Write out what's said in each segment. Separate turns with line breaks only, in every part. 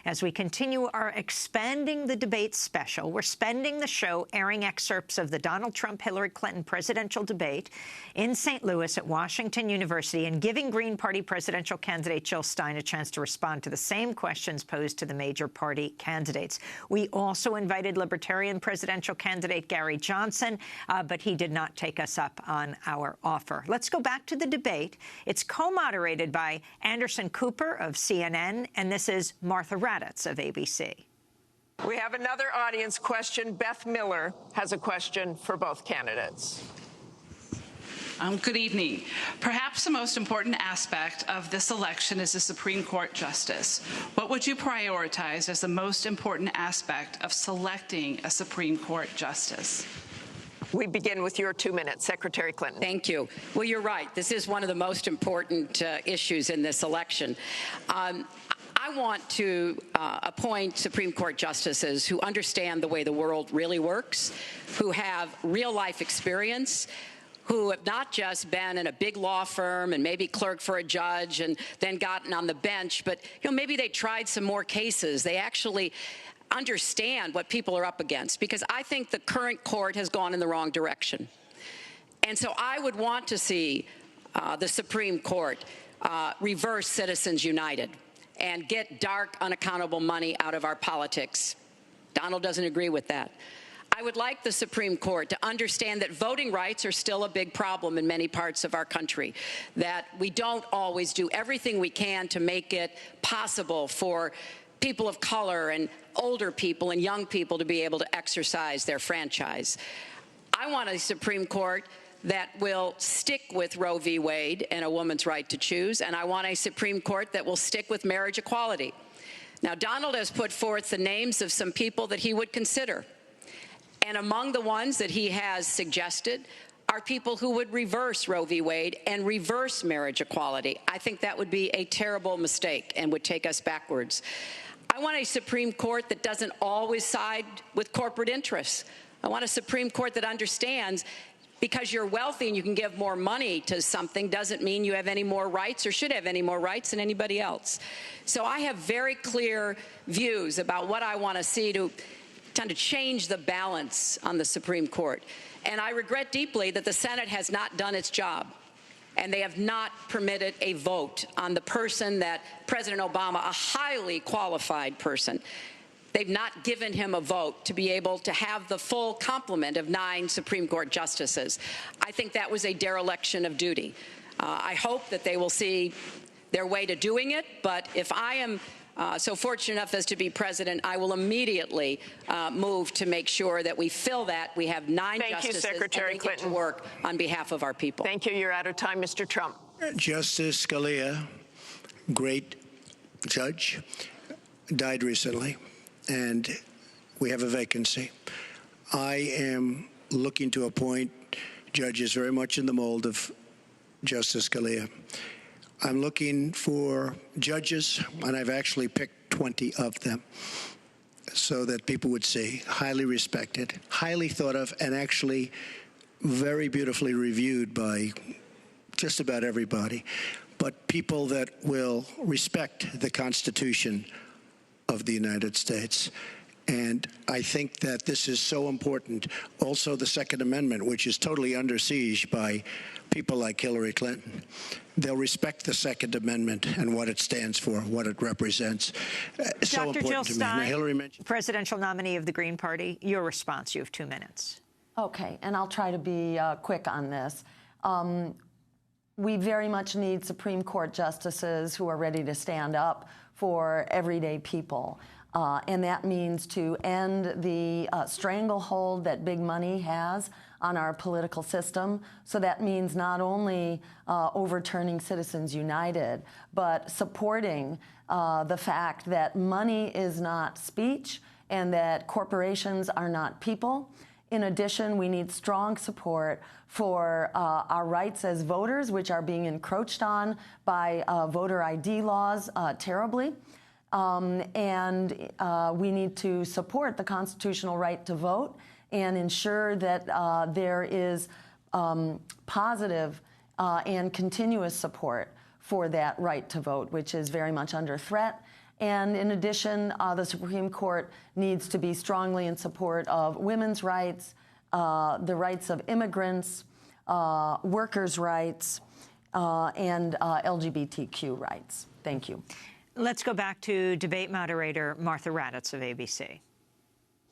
as we continue our Expanding the Debate special. We're spending the show airing excerpts of the Donald Trump-Hillary Clinton presidential debate in St. Louis at Washington University and giving Green Party presidential candidate Jill Stein a chance to respond to the same questions posed to the major party candidates. We also invited Libertarian presidential candidate Gary Johnson, but he did not take us up on our offer. Let's go back to the debate. It's co-moderated by Anderson Cooper of CNN, and this is Martha Raddatz of ABC.
We have another audience question. Beth Miller has a question for both candidates.
Good evening. Perhaps the most important aspect of this election is the Supreme Court justice. What would you prioritize as the most important aspect of selecting a Supreme Court justice?
We begin with your 2 minutes, Secretary Clinton.
Thank you. Well, you're right. This is one of the most important issues in this election. I want to appoint Supreme Court justices who understand the way the world really works, who have real-life experience, who have not just been in a big law firm and maybe clerked for a judge and then gotten on the bench, but maybe they tried some more cases. They actually understand what people are up against, because I think the current court has gone in the wrong direction. And so I would want to see the Supreme Court reverse Citizens United and get dark, unaccountable money out of our politics. Donald doesn't agree with that. I would like the Supreme Court to understand that voting rights are still a big problem in many parts of our country, that we don't always do everything we can to make it possible for people of color and older people and young people to be able to exercise their franchise. I want a Supreme Court that will stick with Roe v. Wade and a woman's right to choose, and I want a Supreme Court that will stick with marriage equality. Now, Donald has put forth the names of some people that he would consider, and among the ones that he has suggested are people who would reverse Roe v. Wade and reverse marriage equality. I think that would be a terrible mistake and would take us backwards. I want a Supreme Court that doesn't always side with corporate interests. I want a Supreme Court that understands because you're wealthy and you can give more money to something doesn't mean you have any more rights or should have any more rights than anybody else. So I have very clear views about what I want to see to change the balance on the Supreme Court. And I regret deeply that the Senate has not done its job, and they have not permitted a vote on the person that President Obama, a highly qualified person, they've not given him a vote to be able to have the full complement of 9 Supreme Court justices. I think that was a dereliction of duty. I hope that they will see their way to doing it, but if I am so fortunate enough as to be president, I will immediately move to make sure that we fill that. We have 9 justices
Secretary Clinton.
To work on behalf of our people.
Thank you. You're out of time, Mr. Trump.
Justice Scalia, great judge, died recently, and we have a vacancy. I am looking to appoint judges very much in the mold of Justice Scalia. I'm looking for judges, and I've actually picked 20 of them so that people would see highly respected, highly thought of, and actually very beautifully reviewed by just about everybody, but people that will respect the Constitution of the United States. And I think that this is so important. Also, the Second Amendment, which is totally under siege by people like Hillary Clinton. They'll respect the Second Amendment and what it stands for, what it represents. So
Dr.
important
Jill
to me.
Stein,
now, Hillary mentioned
presidential nominee of the Green Party. Your response. You have 2 minutes.
Okay, and I'll try to be quick on this. We very much need Supreme Court justices who are ready to stand up for everyday people. And that means to end the stranglehold that big money has on our political system. So that means not only overturning Citizens United, but supporting the fact that money is not speech and that corporations are not people. In addition, we need strong support for our rights as voters, which are being encroached on by voter ID laws terribly. And we need to support the constitutional right to vote and ensure that there is positive and continuous support for that right to vote, which is very much under threat. And in addition, the Supreme Court needs to be strongly in support of women's rights, the rights of immigrants, workers' rights, and LGBTQ rights. Thank you.
Let's go back to debate moderator Martha Raddatz of ABC.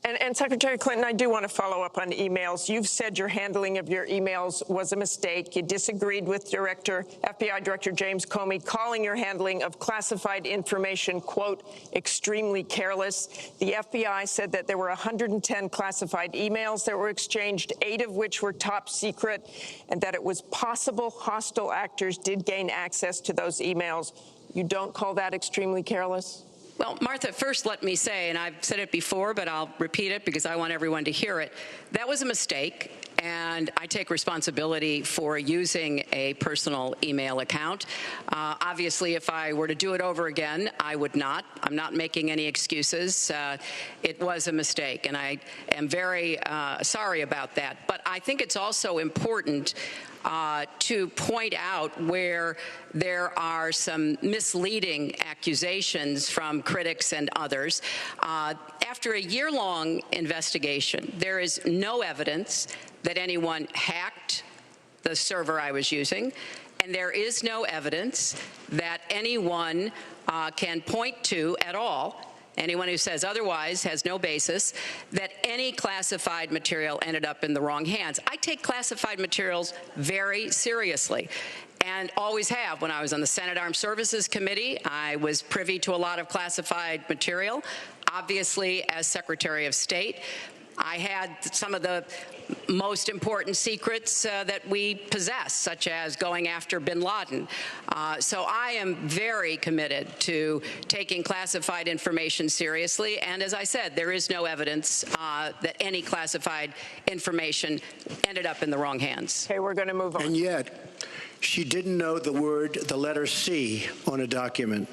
And Secretary Clinton, I do want to follow up on emails. You've said your handling of your emails was a mistake. You disagreed with FBI Director James Comey, calling your handling of classified information, quote, extremely careless. The FBI said that there were 110 classified emails that were exchanged, 8 of which were top secret, and that it was possible hostile actors did gain access to those emails. You don't call that extremely careless?
Well, Martha, first let me say, and I've said it before, but I'll repeat it because I want everyone to hear it, that was a mistake, and I take responsibility for using a personal email account. Obviously, if I were to do it over again, I would not. I'm not making any excuses. It was a mistake, and I am very sorry about that. But I think it's also important to point out where there are some misleading accusations from critics and others. After a year-long investigation, there is no evidence that anyone hacked the server I was using, and there is no evidence that anyone can point to at all. Anyone who says otherwise has no basis, that any classified material ended up in the wrong hands. I take classified materials very seriously and always have. When I was on the Senate Armed Services Committee, I was privy to a lot of classified material. Obviously, as Secretary of State, I had some of the most important secrets that we possess, such as going after bin Laden. So I am very committed to taking classified information seriously. And as I said, there is no evidence that any classified information ended up in the wrong hands.
Okay, we're going to move on.
And yet, she didn't know the letter C on a document.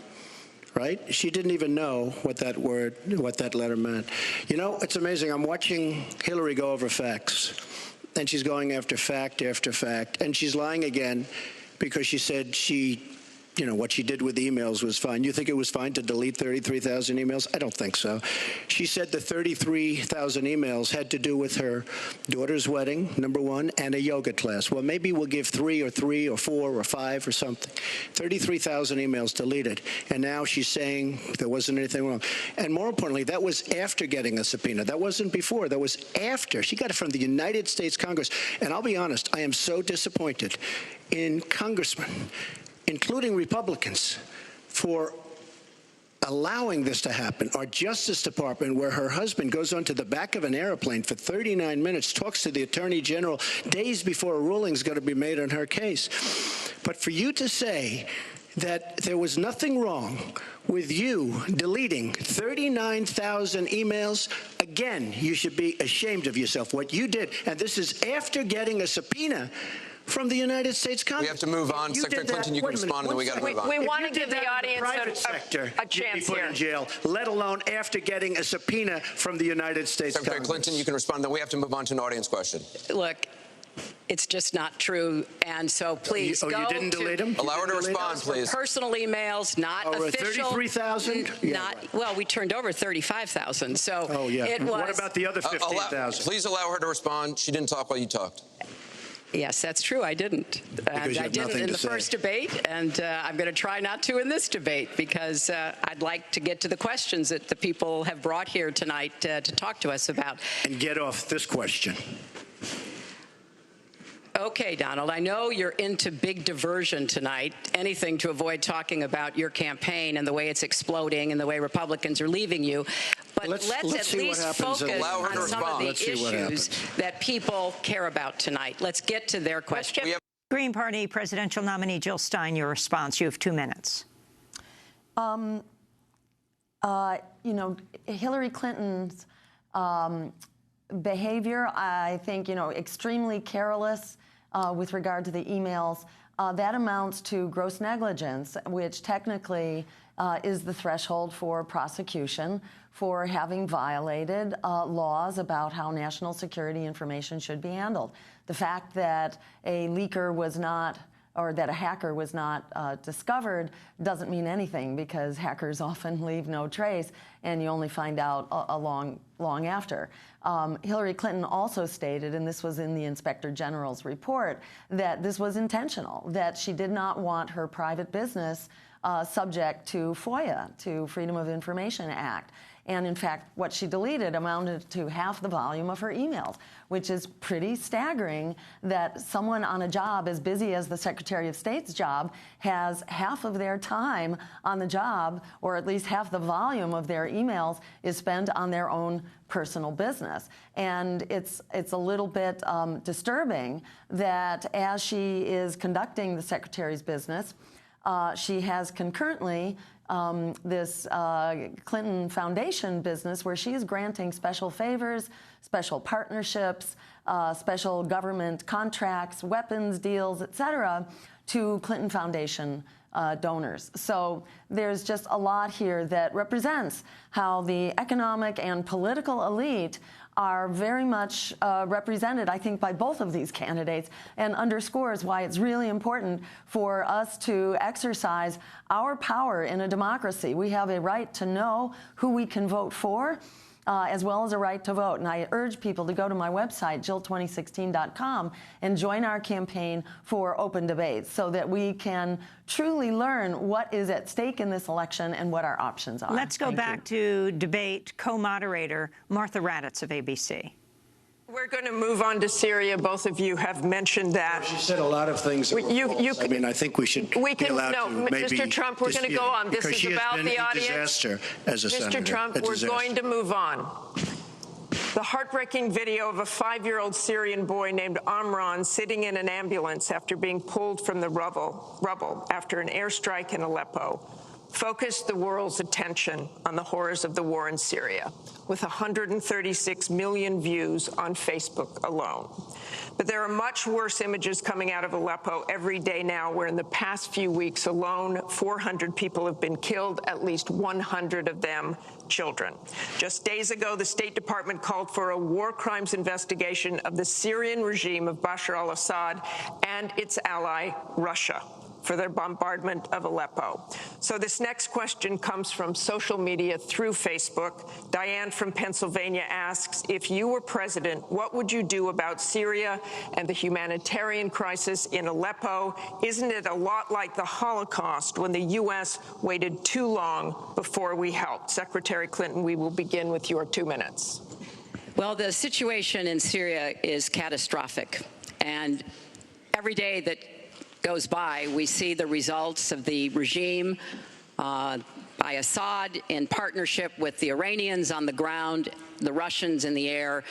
Right? She didn't even know what that letter meant. You know, it's amazing. I'm watching Hillary go over facts, and she's going after fact after fact, and she's lying again because she said what she did with emails was fine. You think it was fine to delete 33,000 emails? I don't think so. She said the 33,000 emails had to do with her daughter's wedding, number one, and a yoga class. Well, maybe we'll give 3 or 4 or 5 or something. 33,000 emails deleted. And now she's saying there wasn't anything wrong. And more importantly, that was after getting a subpoena. That wasn't before. That was after. She got it from the United States Congress. And I'll be honest, I am so disappointed in congressmen, including Republicans, for allowing this to happen. Our Justice Department, where her husband goes onto the back of an airplane for 39 minutes, talks to the Attorney General days before a ruling is going to be made on her case. But for you to say that there was nothing wrong with you deleting 39,000 emails, again, you should be ashamed of yourself. What you did, and this is after getting a subpoena from the United States Congress.
We have to move on. Secretary Clinton, you can respond, and then we got to move on.
We want to give the audience
a chance here. In jail, let alone after getting a subpoena from the United States
Secretary
Congress.
Clinton, you can respond, then we have to move on to an audience question.
Look, it's just not true, and so please go
you didn't delete them?
Allow her to respond, please.
Personal emails, not official.
33,000?
Well, we turned over 35,000, so it was.
What about the other 15,000?
Please allow her to respond. She didn't talk while you talked.
Yes, that's true. I didn't. And I did it in the first debate, and I'm going to try not to in this debate because I'd like to get to the questions that the people have brought here tonight to talk to us about.
And get off this question.
Okay, Donald, I know you're into big diversion tonight, anything to avoid talking about your campaign and the way it's exploding and the way Republicans are leaving you. But let's at least focus on some of the issues that people care about tonight. Let's get to their question.
Green Party presidential nominee Jill Stein, your response. You have 2 minutes.
Hillary Clinton's behavior, I think, extremely careless with regard to the emails. That amounts to gross negligence, which technically is the threshold for prosecution for having violated laws about how national security information should be handled. The fact that a leaker was not or that a hacker was not discovered doesn't mean anything, because hackers often leave no trace and you only find out a long after. Hillary Clinton also stated, and this was in the Inspector General's report, that this was intentional, that she did not want her private business subject to FOIA, to Freedom of Information Act. And in fact, what she deleted amounted to half the volume of her emails, which is pretty staggering that someone on a job as busy as the Secretary of State's job has half of their time on the job, or at least half the volume of their emails is spent on their own personal business. And it's a little bit disturbing that as she is conducting the Secretary's business, she has concurrently this Clinton Foundation business where she is granting special favors, special partnerships, special government contracts, weapons deals, et cetera, to Clinton Foundation donors. So there's just a lot here that represents how the economic and political elite are very much represented, I think, by both of these candidates, and underscores why it's really important for us to exercise our power in a democracy. We have a right to know who we can vote for, as well as a right to vote. And I urge people to go to my website, jill2016.com, and join our campaign for open debates so that we can truly learn what is at stake in this election and what our options are.
Let's go back to debate co-moderator Martha Raddatz of ABC.
We're going to move on to Syria. Both of you have mentioned that.
She said a lot of things. I mean, I think we should be allowed to maybe
Mr. Trump, we're going to go on. This is about the audience.
Disaster as a senator.
Mr. Trump, we're going to move on. The heartbreaking video of a 5-year-old Syrian boy named Amran sitting in an ambulance after being pulled from the rubble after an airstrike in Aleppo focused the world's attention on the horrors of the war in Syria, with 136 million views on Facebook alone. But there are much worse images coming out of Aleppo every day now, where in the past few weeks alone, 400 people have been killed, at least 100 of them children. Just days ago, the State Department called for a war crimes investigation of the Syrian regime of Bashar al-Assad and its ally, Russia, for their bombardment of Aleppo. So this next question comes from social media through Facebook. Diane from Pennsylvania asks, if you were president, what would you do about Syria and the humanitarian crisis in Aleppo? Isn't it a lot like the Holocaust when the U.S. waited too long before we helped? Secretary Clinton, we will begin with your 2 minutes.
Well, the situation in Syria is catastrophic. And every day that goes by, we see the results of the regime by Assad in partnership with the Iranians on the ground, the Russians in the air,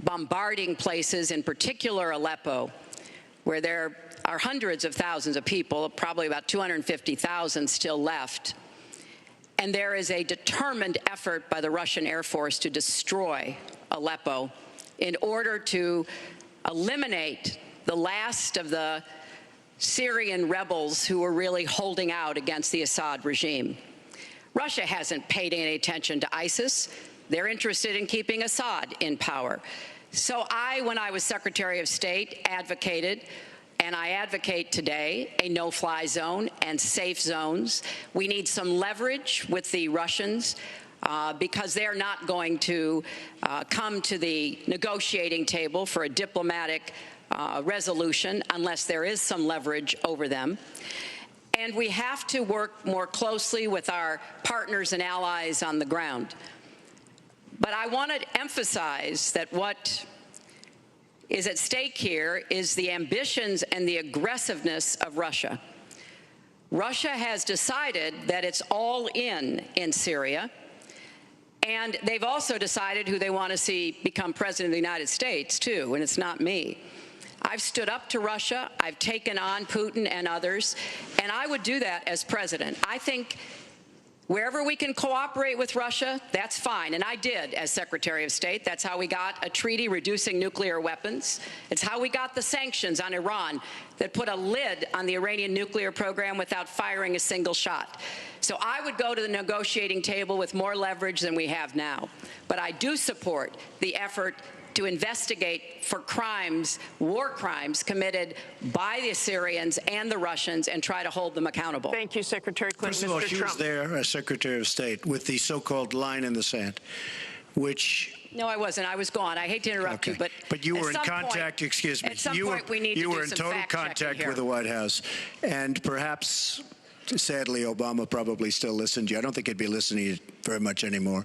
bombarding places, in particular Aleppo, where there are hundreds of thousands of people, probably about 250,000 still left. And there is a determined effort by the Russian Air Force to destroy Aleppo in order to eliminate the last of the Syrian rebels who were really holding out against the Assad regime. Russia hasn't paid any attention to ISIS. They're interested in keeping Assad in power. So when I was Secretary of State, advocated, and I advocate today, a no-fly zone and safe zones. We need some leverage with the Russians because they're not going to come to the negotiating table for a diplomatic resolution unless there is some leverage over them. And we have to work more closely with our partners and allies on the ground. But I want to emphasize that what is at stake here is the ambitions and the aggressiveness of Russia. Russia has decided that it's all in Syria, and they've also decided who they want to see become president of the United States, too, and it's not me. I've stood up to Russia. I've taken on Putin and others, and I would do that as president. I think wherever we can cooperate with Russia, that's fine, and I did as Secretary of State. That's how we got a treaty reducing nuclear weapons. It's how we got the sanctions on Iran that put a lid on the Iranian nuclear program without firing a single shot. So I would go to the negotiating table with more leverage than we have now. But I do support the effort to investigate for crimes, war crimes committed by the Syrians and the Russians and try to hold them accountable.
Thank you, Secretary Clinton.
First of all, she was there as Secretary of State with the so-called line in the sand, which...
No, I wasn't. I was gone. I hate to interrupt you, but
you were in contact, excuse me.
At some point, we need to do some fact-checking here.
You were in total contact with the White House, and perhaps, sadly, Obama probably still listened to you. I don't think he'd be listening very much anymore.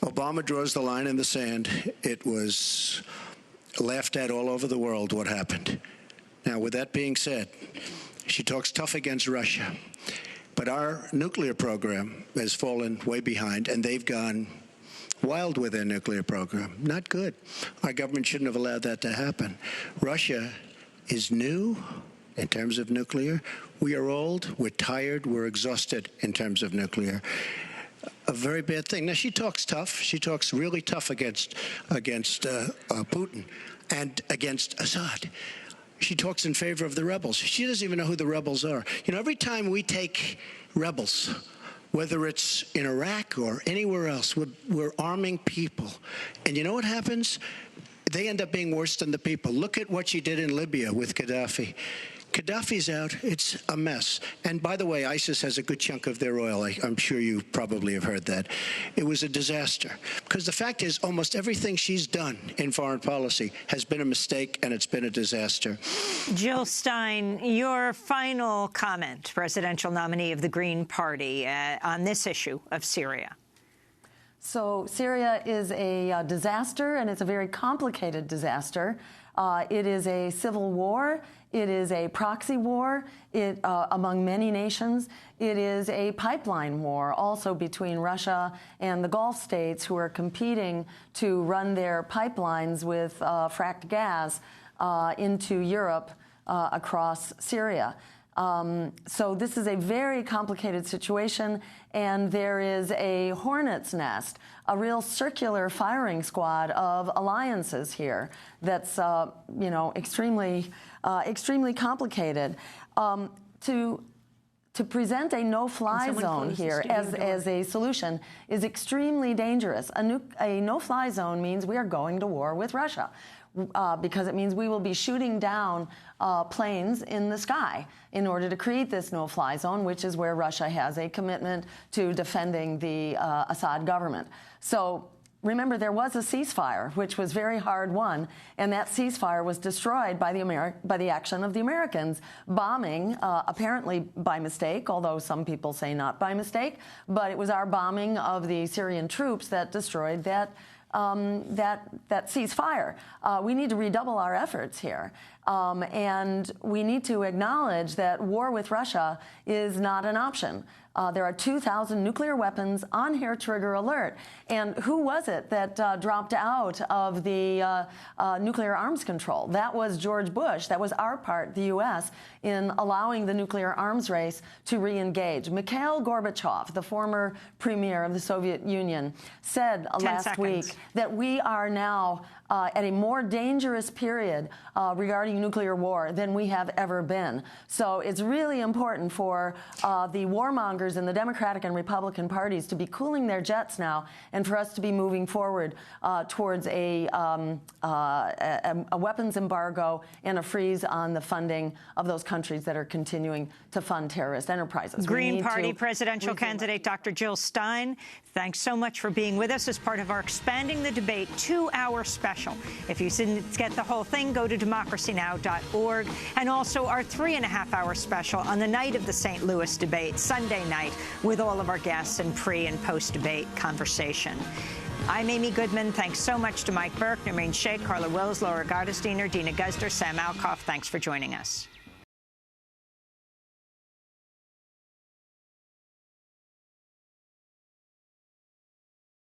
Obama draws the line in the sand. It was laughed at all over the world what happened. Now, with that being said, she talks tough against Russia, but our nuclear program has fallen way behind, and they've gone wild with their nuclear program. Not good. Our government shouldn't have allowed that to happen. Russia is new in terms of nuclear. We are old, we're tired, we're exhausted in terms of nuclear. A very bad thing. Now, she talks tough. She talks really tough against Putin and against Assad. She talks in favor of the rebels. She doesn't even know who the rebels are. You know, every time we take rebels, whether it's in Iraq or anywhere else, we're arming people. And you know what happens? They end up being worse than the people. Look at what she did in Libya with Gaddafi. Gaddafi's out. It's a mess. And by the way, ISIS has a good chunk of their oil. I'm sure you probably have heard that. It was a disaster. Because the fact is, almost everything she's done in foreign policy has been a mistake, and it's been a disaster.
Jill Stein, your final comment, presidential nominee of the Green Party, on this issue of Syria.
So Syria is a disaster, and it's a very complicated disaster. It is a civil war. It is a proxy war among many nations. It is a pipeline war also between Russia and the Gulf states, who are competing to run their pipelines with fracked gas into Europe across Syria. So this is a very complicated situation, and there is a hornet's nest, a real circular firing squad of alliances here that's, you know, extremely complicated. To present a no-fly zone here as a solution is extremely dangerous. A no-fly zone means we are going to war with Russia, because it means we will be shooting down planes in the sky in order to create this no-fly zone, which is where Russia has a commitment to defending the Assad government. So remember, there was a ceasefire, which was very hard won, and that ceasefire was destroyed by the action of the Americans, bombing, apparently by mistake, although some people say not by mistake, but it was our bombing of the Syrian troops that destroyed that ceasefire. We need to redouble our efforts here. And we need to acknowledge that war with Russia is not an option. There are 2,000 nuclear weapons on hair trigger alert. And who was it that dropped out of the nuclear arms control? That was George Bush. That was our part, the U.S., in allowing the nuclear arms race to re-engage. Mikhail Gorbachev, the former premier of the Soviet Union, said last week that we are now at a more dangerous period regarding nuclear war than we have ever been. So it's really important for the warmongers in the Democratic and Republican parties to be cooling their jets now, and for us to be moving forward towards a weapons embargo and a freeze on the funding of those countries that are continuing to fund terrorist enterprises.
Green Party presidential candidate Dr. Jill Stein, thanks so much for being with us as part of our Expanding the Debate 2-hour special. If you didn't get the whole thing, go to democracynow.org. And also our 3.5-hour special on the night of the St. Louis debate, Sunday night, with all of our guests and pre- and post-debate conversation. I'm Amy Goodman. Thanks so much to Mike Burke, Noreen Sheikh, Carla Wills, Laura Gardesteiner, Dina Guzder, Sam Alcoff. Thanks for joining us.